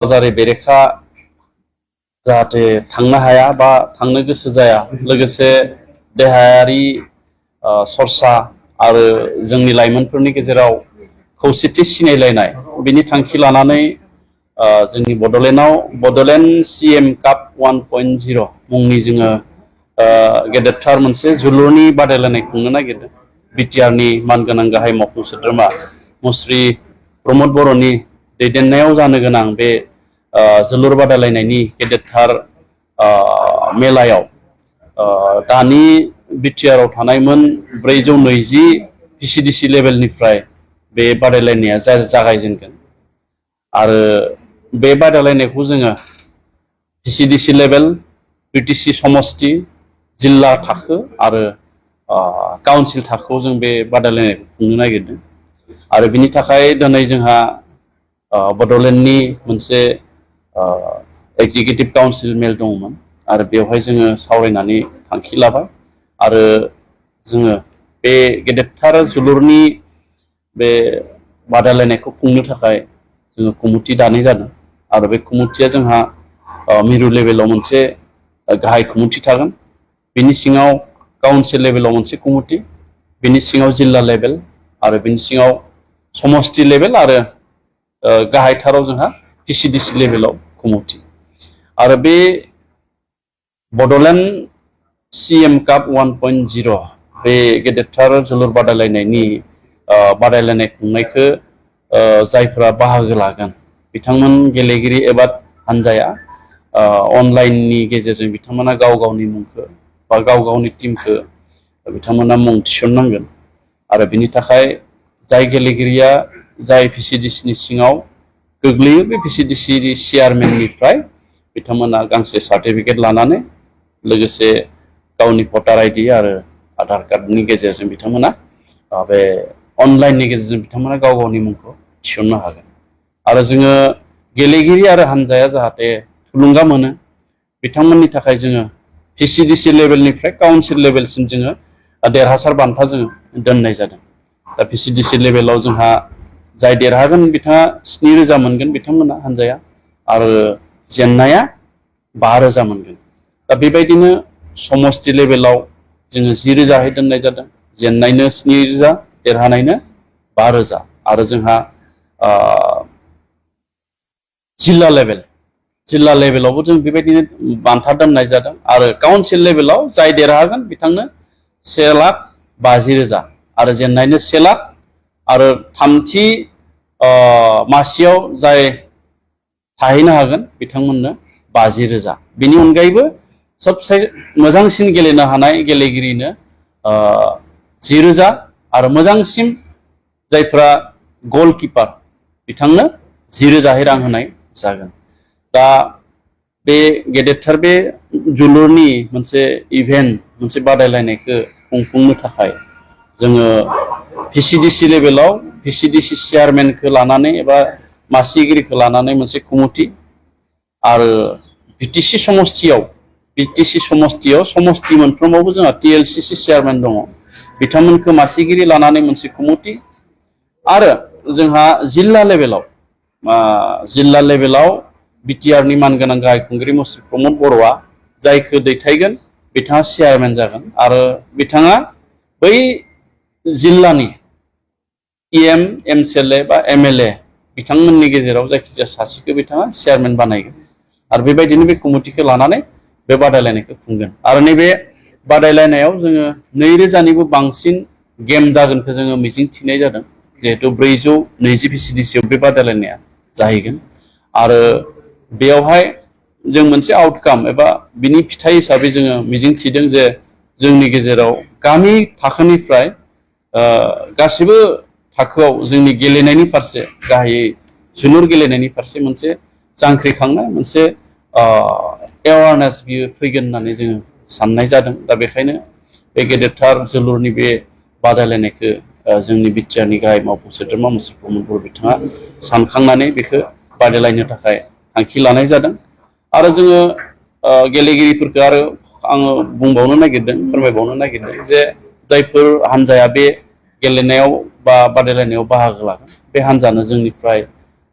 जारै बेरेखा जाहाथे थांनो हाया बा थांनो गोसो जाया, लोगोसे देहायारि सरसा आरो जोंनि लाइमोनफोरनि गेजेराव खौसेथि सिनायलायनाय बिनि थांखि लानानै जोंनि बड'लेण्डआव बड'लेण्ड CM काप 1.0 मुंनि जोङो गेदेरथार मोनसे जोलुरनि बादायलायनाय खुंनो नागिरदों। बिटिआरनि मानगोनां गाहाय मावफुं सोद्रोमा मुस्रि प्रमद बर'नि दैदेननायाव जानो गोनां बे जोलुर बादायलायनायनि गेदेरथार मेलायाव दानि बिटिआरआव थानाय मोन 420 PCDC लेभेलनिफ्राय बे बादायलायनाया जागायजेनगोन आरो बे बादायलायनायखौ जोङो PCDC लेभेल, BTC समष्टि, जिल्ला थाखो आरो काउन्सिल थाखोआव जों बे बादायलायनायखौ खुंनो नागिरदों आरो बिनि थाखाय दिनै जोंहा बड'लेण्डनि मोनसे एग्जिकिउटिभ काउन्सिल मेल दंमोन आरो बेवहाय जोङो सावरायनानै थांखि लाबाय आरो जोङो बे गेदेरथार जोलुरनि बे बादायलायनायखौ खुंनो थाखाय जोङो कमिटि दानाय जादों आरो बे कमिटिया जोंहा मिरु लेभेलाव मोनसे गाहाय कमिटि थागोन, बिनि सिङाव काउन्सिल लेभेलाव मोनसे कमिटि, बिनि सिङाव जिल्ला लेभेल आरो बिनि सिङाव समष्टि लेभेल आरो गाहायथाराव जोंहा PCDC लेभेलाव कमिटि आरो बे बड'लेण्ड CM काप 1.0 बे गेदेरथार जोलुर बादायलायनायनि बादायलायनाय खुंनायखौ जायफोरा बाहागो लागोन बिथांमोन गेलेगिरि एबा हानजाया अनलाइननि गेजेरजों बिथांमोना गाव गावनि मुंखौ बा गाव गावनि टीमखौ बिथांमोना मुं थिसननांगोन आरो बिनि थाखाय जाय गेलेगिरिया जाय PCDCनि सिङाव गोग्लैयो बे PCDC चेयारमेननिफ्राय बिथांमोना गांसे सार्टिफिकेट लानानै लोगोसे गावनि भटार आइडि आरो आधार कार्डनि गेजेरजों बिथांमोना बे अनलाइननि गेजेरजों बिथांमोना गाव गावनि मुंखौ थिसननो हागोन आरो जोङो गेलेगिरि आरो हानजाया जाहाथे थुलुंगा मोनो बिथांमोननि थाखाय जोङो PCDC लेभेलनिफ्राय काउन्सिल लेभेलसिम जोङो देरहासार बान्था जोङो दोननाय जादों। दा PCDC लेभेलाव जोंहा जाय देरहागोन बिथाङा 7,000 मोनगोन बिथांमोना हानजाया आरो जेननाया 5,000 मोनगोन। दा बेबायदिनो समष्टि लेभेलाव जोङो 10,000 दोननाय जादों, जेननायनो 7,000, देरहानायनो 5,000 आरो जोंहा जिल्ला लेभेलावबो जों बेबायदिनो बान्था दोननाय जादों आरो काउन्सिल लेभेलाव जाय देरहागोन बिथांनो 1,50,000 आरो जेननायनो 1 लाख आरो थामथि मासियाव जाय थाहैनो हागोन बिथांमोननो 50,000। बेनि अनगायैबो सबसे मोजांसिन गेलेनो हानाय गेलेगिरिनो 10,000 आरो मोजांसिन जायफ्रा गलकिपार बिथांनो 10,000 रां होनाय जागोन। दा बे गेदेरथार बे जोलुरनि मोनसे इभेन्ट मोनसे बादायलायनायखौ खुंफुंनो थाखाय जोङो PCDC लेभेलाव PCDC चेयारमेनखौ लानानै एबा मासिगिरिखौ लानानै मोनसे कमिटि आरो BTC समष्टियाव समष्टि मोनफ्रोमावबो जोंहा TLCC चेयारमेन दङ, बिथांमोनखौ मासिगिरि लानानै मोनसे कमिटि आरो जोंहा जिल्ला लेभेलाव बिटिआरनि मानगोनां गाहाय खुंगिरि मुस्रि प्रमद बर'आ जायखौ दैथायगोन बिथाङा चेयारमेन जागोन आरो बिथाङा बै जिल्लानि EM, MCLA बा MLA बिथांमोननि गेजेराव जायखिजाया सासेखौ बिथाङा चेयारमेन बानायगोन आरो बेबायदिनो बे कमिटिखौ लानानै बे बादायलायनायखौ खुंगोन आरो नैबे बादायलायनायाव जोङो 2,000निबो बांसिन गेम जागोनखौ जोङो मिजिं थिनाय जादों जिहेतु 420 PCDCआव बे बादायलायनाया जाहैगोन आरो बेयावहाय जों मोनसे आउटकाम एबा बिनि फिथाइ हिसाबै जोङो मिजिं थिदों जे जोंनि गेजेराव गामि थाखोनिफ्राय गासिबो थाखोआव जोंनि गेलेनायनि फारसे गाहायै जोलुर गेलेनायनि फारसे मोनसे जांख्रिखांनाय मोनसे एवारनेस बियो फैगोन होननानै जोङो साननाय जादों। दा बेखायनो बे गेदेरथार जोलुरनि बे बादायलायनायखौ जोंनि बिटिआरनि गाहाय मावफुं सोद्रोमा मुस्रि प्रमद बर' बिथाङा सानखांनानै बेखौ बादायलायनो थाखाय थांखि लानाय जादों आरो जोङो गेलेगिरिफोरखौ आरो आङो फोरमायबावनो नागिरदों जे जायफोर हानजाया बे गेलेनायाव बा बादायलायनायाव बाहागो लागोन बे हानजानो जोंनिफ्राय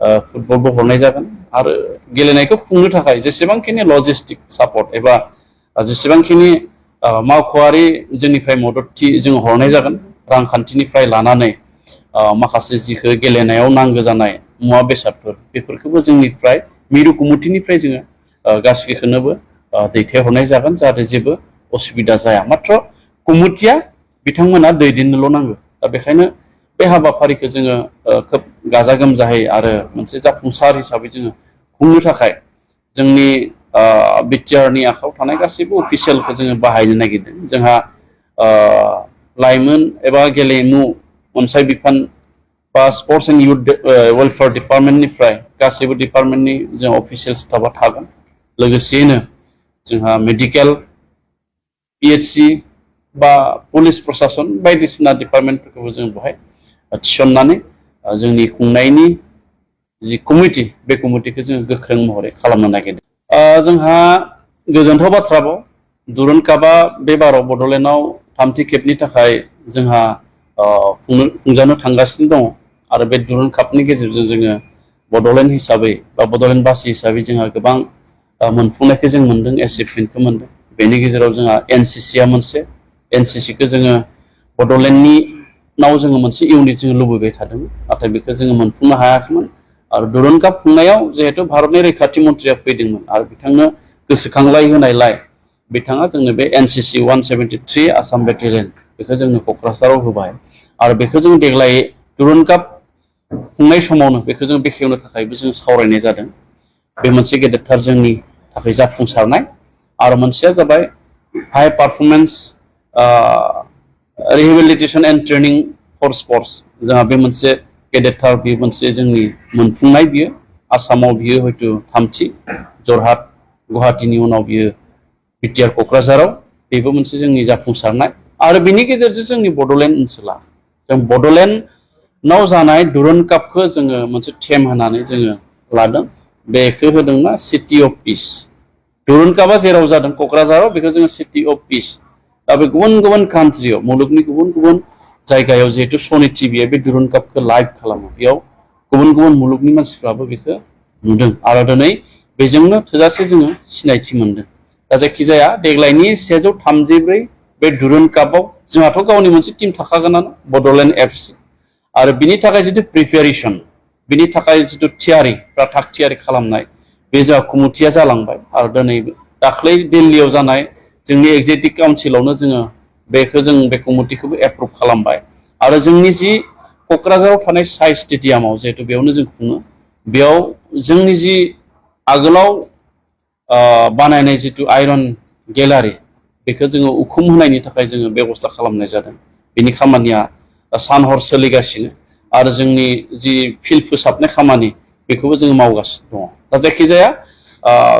फुटबलबो हरनाय जागोन आरो गेलेनायखौ खुंनो थाखाय जेसेबांखिनि लजिस्टिक सापर्ट एबा जेसेबांखिनि मावख'आरि जोंनिफ्राय मददथि जों हरनाय जागोन रांखान्थिनिफ्राय लानानै माखासे जिखौ गेलेनायाव नांगौ जानाय मुवा बेसादफोर बेफोरखौबो जोंनिफ्राय मिरु कमिटिनिफ्राय जोङो गासैखौनोबो दैथायहरनाय जागोन जाहाथे जेबो असुबिदा जाया मात्र कमिटिया बिथांमोना दैदेननोल' नांगौ दा बेखायनो बे हाबाफारिखौ जोङो खोब गाजा गोमजायै आरो मोनसे जाफुंसार हिसाबै जोङो खुंनो थाखाय जोंनि बिटिआरनि आखायाव थानाय गासैबो अफिसियेलखौ जोङो बाहायनो नागिरदों जोंहा लाइमोन एबा गेलेमु अनसाय बिफान बा स्पर्ट्स एन्ड इउथ वेलफेयार डिपार्टमेन्टनिफ्राय गासैबो डिपार्टमेन्टनि जों अफिसियेल स्टाफा थागोन लोगोसेयैनो जोंहा मेडिकेल पिएचसि बा पुलिस प्रशासन बायदिसिना डिपार्टमेन्टफोरखौबो जों बेवहाय थिसननानै जोंनि खुंनायनि जि कमिटि बे कमिटिखौ जोङो गोख्रों महरै खालामनो नागिरदों जोंहा गोजोनथाव बाथ्राबाव दुरुन कापआ बे बाराव बड'लेण्डआव थामथि खेबनि थाखाय जोंहा खुंजानो थांगासिनो दङ आरो बे दुरुन कापनि गेजेरजों जोङो बड'लेण्ड हिसाबै बा बड'लेण्डबासि हिसाबै जोंहा गोबां मोनफुंनायखौ जों मोनदों एचिभमेन्टखौ मोनदों बेनि गेजेराव जोंहा एनसिसिआ मोनसे एनसिसिखौ जोङो बड'लेण्डनि नाव जोङो मोनसे इउनिट जोङो लुबैबाय थादोंमोन नाथाय बेखौ जोङो मोनफुंनो हायाखैमोन आरो दुरुन काप खुंनायाव जिहेतु भारतनि रैखाथि मन्थ्रिया फैदोंमोन आरो बिथांनो गोसोखांलाय होनायलाय बिथाङा जोंनो बे एनसिसि 173 आसाम बेटेलियन बेखौ जोंनो क'क्राझाराव होबाय आरो बेखौ जों देग्लाय दुरुन काप खुंनाय समावनो बेखौ जों बेखेवनो थाखायबो जों सावरायनाय जादों बे मोनसे गेदेरथार जोंनि थाखाय जाफुंसारनाय आरो मोनसेया जाबाय high performance rehabilitation and training for sports जोंहा बे मोनसे गेदेरथार बेयो मोनसे जोंनि मोनफुंनाय बियो आसामाव बियो हयथ' थामथि जरहाट गुवाहाटीनि उनाव बियो बिटिआर क'क्राझाराव बेबो मोनसे जोंनि जाफुंसारनाय आरो बिनि गेजेरजों जोंनि बड'लेण्ड ओनसोला जों बड'लेण्डआव जानाय दुरुन कापखौ जोङो मोनसे थेम होनानै जोङो लादों बेखौ होदोंना सिटि अफ पिस दुरुन कापआ जेराव जादों क'क्राझाराव बेखौ जोङो सिटि अफ पिस दा बे गुबुन गुबुन कान्ट्रियाव मुलुगनि गुबुन गुबुन जायगायाव जिहेतु सनि टिभिया बे दुरुन कापखौ लाइभ खालामो बेयाव गुबुन गुबुन मुलुगनि मानसिफ्राबो बेखौ नुदों आरो दिनै बेजोंनो थोजासे जोङो सिनायथि मोनदों दा जायखिजाया देग्लायनि 134 बे दुरुन कापआव जोंहाथ' गावनि मोनसे टिम थाखागोनानो बड'लेण्ड एफसि आरो बिनि थाखाय जितु प्रिपेरेसन बिनि थाखाय जितु थियारि बा थाग थियारि खालामनाय बे जोंहा कमिटिया जालांबाय आरो दिनै दाख्लै दिल्लीयाव जानाय जोंनि एक्जेक्टिभ काउन्सिलावनो जोङो बेखौ जों बे कमिटिखौबो एप्रुभ खालामबाय आरो जोंनि जि क'क्राझाराव थानाय साइ स्टेडियामाव जिहेतु बेयावनो जों खुङो बेयाव जोंनि जि आगोलाव बानायनाय जितु आइरन गेलारि बेखौ जोङो उखुम होनायनि थाखाय जोङो बेबस्था खालामनाय जादों बेनि खामानिया सान हर सोलिगासिनो आरो जोंनि जि फिल्ड फोसाबनाय खामानि बेखौबो जोङो मावगासिनो दङ दा जायखिजाया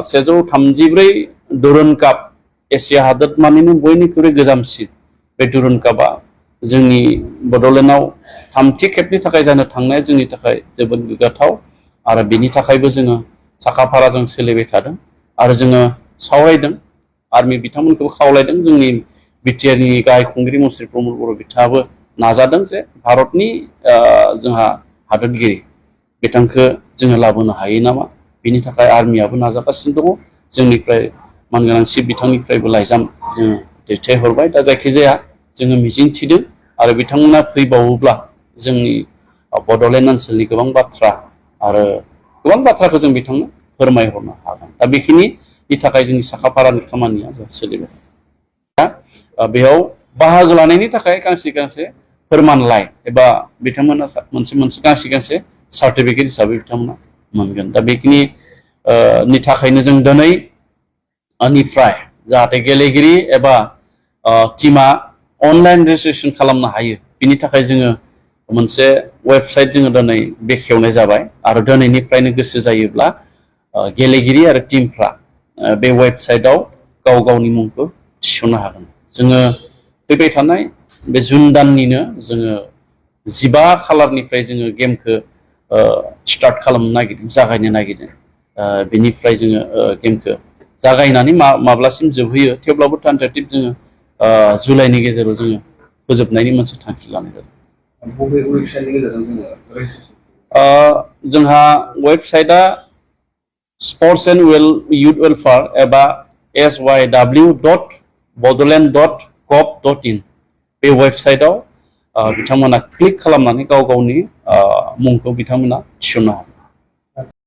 134 दुरुन काप एसिया हादोरमानिनो बयनिख्रुइ गोजामसिन बे दुरुन कापआ जोंनि बड'लेण्डआव थामथि खेबनि थाखाय जानो थांनाया जोंनि थाखाय जोबोद गोग्गाथाव आरो बेनि थाखायबो जोङो साखाफाराजों सोलिबाय थादों आरो जोङो सावरायदों आर्मि बिथांमोनखौबो खावलायदों जोंनि बिटिआरनि गाहाय खुंगिरि मुस्रि प्रमद बर' बिथाङाबो नाजादों जे भारतनि जोंहा हादोरगिरि बिथांखौ जोङो लाबोनो हायो नामा बिनि थाखाय आर्मियाबो नाजागासिनो दङ जोंनिफ्राय मानगोनांसिन बिथांनिफ्रायबो लाइजाम जोङो दैथायहरबाय दा जायखिजाया जोङो मिजिं थिदों आरो बिथांमोना फैबावोब्ला जोंनि बड'लेण्ड ओनसोलनि गोबां बाथ्रा आरो गोबां बाथ्राखौ जों बिथांनो फोरमायहरनो हागोन दा बेखिनिनि थाखाय जोंनि साखाफारानि खामानिया जों सोलिबाय दा बेयाव बाहागो लानायनि थाखाय गांसे गांसे फोरमानलाइ एबा बिथांमोना मोनसे गांसे सार्टिफिकेट हिसाबै बिथांमोना मोनगोन दा बेखिनि नि थाखायनो जों दिनैनिफ्राय जाहाथे गेलेगिरि एबा टिमा अनलाइन रेजिस्ट्रेसन खालामनो हायो बिनि थाखाय जोङो मोनसे वेबसाइट जोङो दिनै बेखेवनाय जाबाय आरो दिनैनिफ्रायनो गोसो जायोब्ला गेलेगिरि आरो टिमफ्रा बे वेबसाइटआव गाव गावनि मुंखौ थिसननो हागोन जोङो फैबाय थानाय बे जुन दाननिनो जोङो 15 खालारनिफ्राय जोङो गेमखौ स्टार्ट खालामनो नागिरदों जागायनो नागिरदों बेनिफ्राय जोङो गेमखौ जागायनानै माब्लासिम जोबहैयो थेवब्लाबो टेन्टेटिभ जोङो जुलाइनि गेजेराव जोङो फोजोबनायनि मोनसे थांखि लानाय जादों जोंहा वेबसाइटआ स्पर्ट्स एन्ड युथ वेलफेयार एबा syw.bodoland.gov.in बे वेबसाइटआव बिथांमोना क्लिक खालामनानै गाव गावनि मुंखौ बिथांमोना थिसननो हागोन।